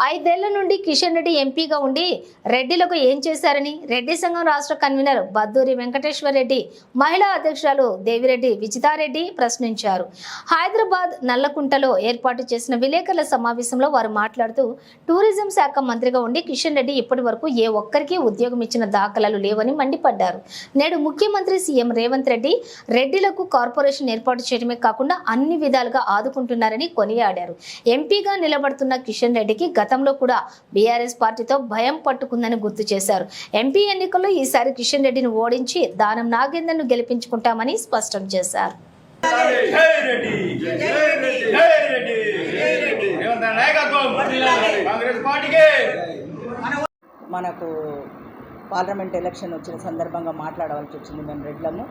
ఐదేళ్ల నుండి కిషన్ రెడ్డి ఎంపీగా ఉండి రెడ్డిలకు ఏం చేశారని రెడ్డి సంఘం రాష్ట్ర కన్వీనర్ బద్దూరి వెంకటేశ్వర్ రెడ్డి, మహిళా అధ్యక్షురాలు దేవిరెడ్డి విజితారెడ్డి ప్రశ్నించారు. హైదరాబాద్ నల్లకుంటలో ఏర్పాటు చేసిన విలేకరుల సమావేశంలో వారు మాట్లాడుతూ, టూరిజం శాఖ మంత్రిగా ఉండి కిషన్ రెడ్డి ఇప్పటి వరకు ఏ ఒక్కరికి ఉద్యోగం ఇచ్చిన దాఖలాలు లేవని మండిపడ్డారు. నేడు ముఖ్యమంత్రి సీఎం రేవంత్ రెడ్డి రెడ్డిలకు కార్పొరేషన్ ఏర్పాటు చేయడమే కాకుండా అన్ని విధాలుగా ఆదుకుంటున్నారని కొనియాడారు. ఎంపీగా నిలబడుతున్న కిషన్ రెడ్డికి గతంలో కూడా బీఆర్ఎస్ పార్టీతో భయం పట్టుకుందని గుర్తు చేశారు. ఎంపీ ఎన్నికల్లో ఈసారి కిషన్ రెడ్డిని ఓడించి దానం నాగేందర్ను గెలిపించుకుంటామని స్పష్టం చేశారు. మనకు పార్లమెంట్ ఎలక్షన్ వచ్చిన సందర్భంగా మాట్లాడవలసి వచ్చింది. మేము రెడ్లము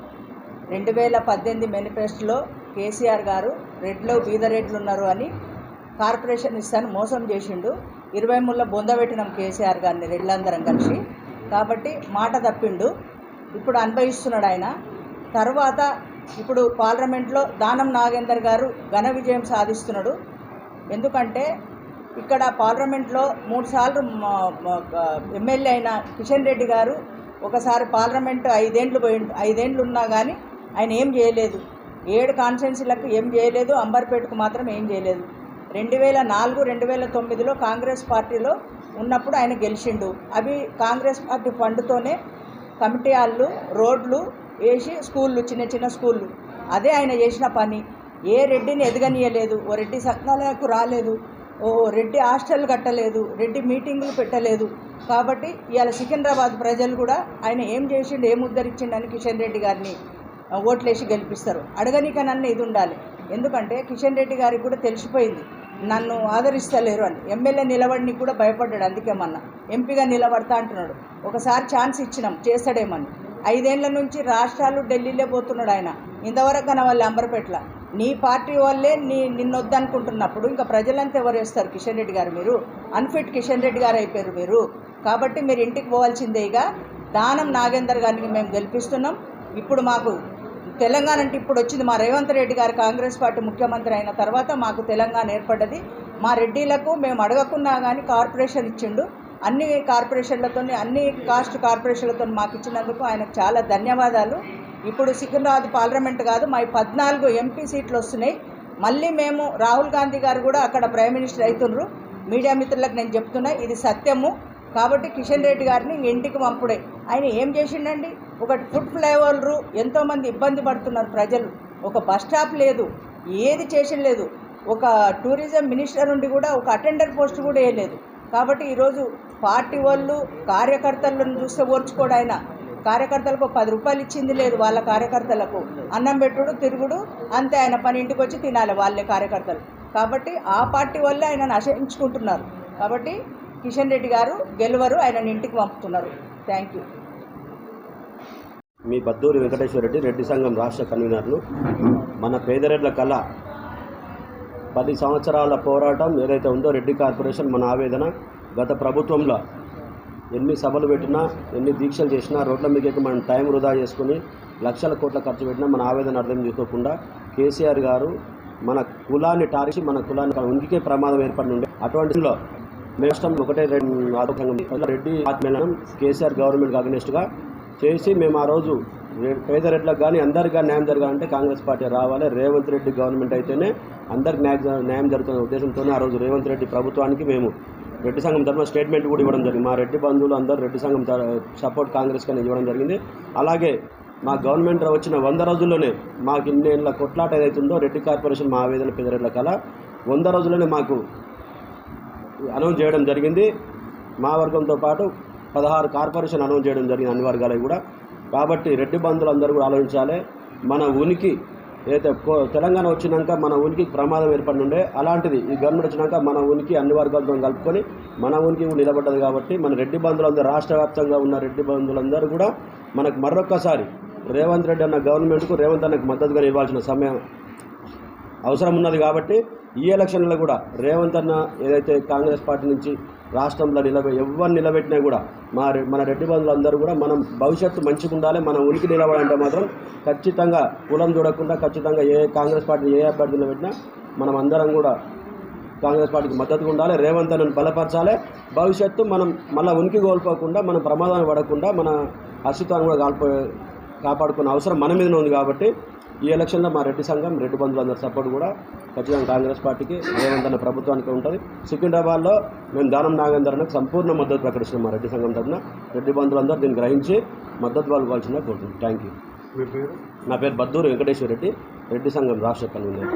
2018 మేనిఫెస్టోలో కేసీఆర్ గారు రెడ్లో బీద రెడ్లు ఉన్నారు అని కార్పొరేషన్ ఇస్తాను మోసం చేసిండు. 23 బొందబెట్టినాం కేసీఆర్ గారిని రెడ్లందరం కలిసి. కాబట్టి మాట తప్పిండు. ఇప్పుడు అనుభవిస్తున్నాడు ఆయన. తర్వాత ఇప్పుడు పార్లమెంట్లో దానం నాగేందర్ గారు ఘన విజయం సాధిస్తున్నాడు. ఎందుకంటే ఇక్కడ పార్లమెంట్లో 3 సార్లు ఎమ్మెల్యే అయిన కిషన్ రెడ్డి గారు ఒకసారి పార్లమెంటు 5 ఏళ్ళు ఉన్నా కానీ ఆయన ఏం చేయలేదు. 7 కాన్స్టిట్యున్సీలకు ఏం చేయలేదు. అంబర్పేటకు మాత్రం ఏం చేయలేదు. 2004, 2009లో కాంగ్రెస్ పార్టీలో ఉన్నప్పుడు ఆయన గెలిచిండు. అవి కాంగ్రెస్ పార్టీ ఫండ్తోనే కమిటీ హాళ్ళు, రోడ్లు వేసి స్కూళ్ళు, చిన్న చిన్న స్కూళ్ళు, అదే ఆయన చేసిన పని. ఏ రెడ్డిని ఎదగనీయలేదు. ఓ రెడ్డి సత్నాలకు రాలేదు. ఓ రెడ్డి హాస్టల్ కట్టలేదు. రెడ్డి మీటింగులు పెట్టలేదు. కాబట్టి ఇవాళ సికింద్రాబాద్ ప్రజలు కూడా ఆయన ఏం చేసిండు, ఏం ఉద్ధరించిండని కిషన్ రెడ్డి గారిని ఓట్లేసి గెలిపిస్తారు. అడగనికనన్న ఇది ఉండాలి. ఎందుకంటే కిషన్ రెడ్డి గారికి కూడా తెలిసిపోయింది నన్ను ఆదరిస్తలేరు అని. ఎమ్మెల్యే నిలబడిని కూడా భయపడ్డాడు. అందుకే మొన్న ఎంపీగా నిలబడతా అంటున్నాడు. ఒకసారి ఛాన్స్ ఇచ్చినాం చేస్తాడేమని. 5 ఏళ్ల నుంచి రాష్ట్రాలు ఢిల్లీలో పోతున్నాడు ఆయన. ఇంతవరకు కన వాళ్ళు అంబర్పేటల నీ పార్టీ వాళ్ళే నిన్నొద్దనుకుంటున్నప్పుడు ఇంకా ప్రజలంతా ఎవరు వేస్తారు? కిషన్ రెడ్డి గారు మీరు అన్ఫిట్ కిషన్ రెడ్డి గారు అయిపోయారు మీరు. కాబట్టి మీరు ఇంటికి పోవాల్సిందేగా. దానం నాగేందర్ గారిని మేము గెలిపిస్తున్నాం. ఇప్పుడు మాకు తెలంగాణ అంటే ఇప్పుడు వచ్చింది. మా రేవంత్ రెడ్డి గారు కాంగ్రెస్ పార్టీ ముఖ్యమంత్రి అయిన తర్వాత మాకు తెలంగాణ ఏర్పడ్డది. మా రెడ్డిలకు మేము అడగకున్నా కానీ కార్పొరేషన్ ఇచ్చిండు. అన్ని కార్పొరేషన్లతో, అన్ని కాస్ట్ కార్పొరేషన్లతో మాకు ఇచ్చినందుకు ఆయనకు చాలా ధన్యవాదాలు. ఇప్పుడు సికింద్రాబాద్ పార్లమెంట్ కాదు, మా 14 ఎంపీ సీట్లు వస్తున్నాయి. మళ్ళీ మేము రాహుల్ గాంధీ గారు కూడా అక్కడ ప్రైమ్ మినిస్టర్ అవుతున్నారు. మీడియా మిత్రులకు నేను చెప్తున్నా, ఇది సత్యము. కాబట్టి కిషన్ రెడ్డి గారిని ఇంటికి పంపుడే. ఆయన ఏం చేసిండండి? ఒకటి ఫుడ్ ఫ్లేవర్లు, ఎంతోమంది ఇబ్బంది పడుతున్నారు ప్రజలు. ఒక బస్ స్టాప్ లేదు, ఏది చేసిండలేదు. ఒక టూరిజం మినిస్టర్ నుండి కూడా ఒక అటెండర్ పోస్ట్ కూడా వేయలేదు. కాబట్టి ఈరోజు పార్టీ వాళ్ళు కార్యకర్తలను చూస్తే ఓర్చుకోడు ఆయన. కార్యకర్తలకు 10 రూపాయలు ఇచ్చింది లేదు. వాళ్ళ కార్యకర్తలకు అన్నం పెట్టుడు, తిరుగుడు, అంతే. ఆయన పని ఇంటికి వచ్చి తినాలి వాళ్ళే కార్యకర్తలు. కాబట్టి ఆ పార్టీ వల్లే ఆయనను ఆశయించుకుంటున్నారు. కాబట్టి కిషన్ రెడ్డి గారు గెలవరు, ఆయనను ఇంటికి పంపుతున్నారు. Thank you. మీ బద్దూరి వెంకటేశ్వర రెడ్డి, రెడ్డి సంఘం రాష్ట్ర కన్వీనర్లు. మన పేదరెడ్ల కళ 10 సంవత్సరాల పోరాటం ఏదైతే ఉందో రెడ్డి కార్పొరేషన్, మన ఆవేదన. గత ప్రభుత్వంలో ఎన్ని సభలు పెట్టినా, ఎన్ని దీక్షలు చేసినా, రోడ్ల మీదకి మనం టైం వృధా చేసుకుని లక్షల కోట్ల ఖర్చు పెట్టినా మన ఆవేదన అర్థం చేసుకోకుండా కేసీఆర్ గారు మన కులాన్ని టారిసి మన కులాన్ని ఉనికికే ప్రమాదం ఏర్పడి ఉండే. అటువంటిలో మేము ఒకటే రెడ్డి ఆత్మీయం కేసీఆర్ గవర్నమెంట్కి అగనెస్ట్గా చేసి మేము ఆ రోజు పేద రెడ్లకు కానీ అందరికీ న్యాయం జరగాలంటే కాంగ్రెస్ పార్టీ రావాలి, రేవంత్ రెడ్డి గవర్నమెంట్ అయితేనే అందరికి న్యాయం జరుగుతున్న ఉద్దేశంతోనే ఆ రోజు రేవంత్ రెడ్డి ప్రభుత్వానికి మేము రెడ్డి సంఘం తరఫున స్టేట్మెంట్ కూడా ఇవ్వడం జరిగింది. మా రెడ్డి బంధువులు అందరూ రెడ్డి సంఘం సపోర్ట్ కాంగ్రెస్ కానీ ఇవ్వడం జరిగింది. అలాగే మా గవర్నమెంట్ వచ్చిన 100 రోజుల్లోనే మాకు ఇన్నేళ్ళ కొట్లాట ఏదైతుందో రెడ్డి కార్పొరేషన్ మా ఆవేదన పేదరెడ్ల కళ 100 రోజుల్లోనే మాకు అనౌన్స్ చేయడం జరిగింది. మా వర్గంతో పాటు 16 కార్పొరేషన్ అనౌన్స్ చేయడం జరిగింది, అన్ని వర్గాలకు కూడా. కాబట్టి రెడ్డి బంధువులు అందరూ కూడా ఆలోచించాలి. మన ఉనికి ఏదైతే తెలంగాణ వచ్చినాక మన ఉనికి ప్రమాదం ఏర్పడి ఉండే, అలాంటిది ఈ గవర్నమెంట్ వచ్చినాక మన ఉనికి అన్ని వర్గాలతో కలుపుకొని మన ఉనికి నిలబడ్డది. కాబట్టి మన రెడ్డి బంధువులందరూ, రాష్ట్ర వ్యాప్తంగా ఉన్న రెడ్డి బంధువులందరూ కూడా మనకు మరొక్కసారి రేవంత్ రెడ్డి అన్న గవర్నమెంట్కు, రేవంత్ అన్నకు మద్దతుగా నిలవాల్సిన సమయం అవసరం ఉన్నది. కాబట్టి ఈ ఎలక్షన్లో కూడా రేవంత్ అన్న ఏదైతే కాంగ్రెస్ పార్టీ నుంచి రాష్ట్రంలో ఎవరిని నిలబెట్టినా కూడా మన రెడ్డి బంధువులందరూ కూడా మనం భవిష్యత్తు మంచిగా ఉండాలి. మన ఉనికి నిలబడాలంటే మాత్రం ఖచ్చితంగా కులం చూడకుండా ఖచ్చితంగా ఏ కాంగ్రెస్ పార్టీ ఏ అభ్యర్థి నిలబెట్టినా మనం అందరం కూడా కాంగ్రెస్ పార్టీకి మద్దతుగా ఉండాలి. రేవంత్ అన్నను బలపరచాలి. భవిష్యత్తు మనం మళ్ళీ ఉనికి కోల్పోకుండా, మనం ప్రమాదాన్ని పడకుండా మన అస్తిత్వాన్ని కూడా కాపాడుకునే అవసరం మన మీదనే ఉంది. కాబట్టి ఈ ఎలక్షన్లో మా రెడ్డి సంఘం, రెడ్డి బంధువులందరి సపోర్ట్ కూడా ఖచ్చితంగా కాంగ్రెస్ పార్టీకి, రేవంత్ అన్న ప్రభుత్వానికి ఉంటుంది. సికింద్రాబాద్లో మేము దానం నాగేందర్కి సంపూర్ణ మద్దతు ప్రకటిస్తున్నాం. మా రెడ్డి సంఘం తరఫున రెడ్డి బంధువులందరూ దీన్ని గ్రహించి మద్దతు పాల్గొవాల్సిందిగా కోరుతున్నాం. Thank you. మీ పేరు? నా పేరు బద్దూరి వెంకటేశ్వర రెడ్డి, రెడ్డి సంఘం రాష్ట్ర కన్వీనర్.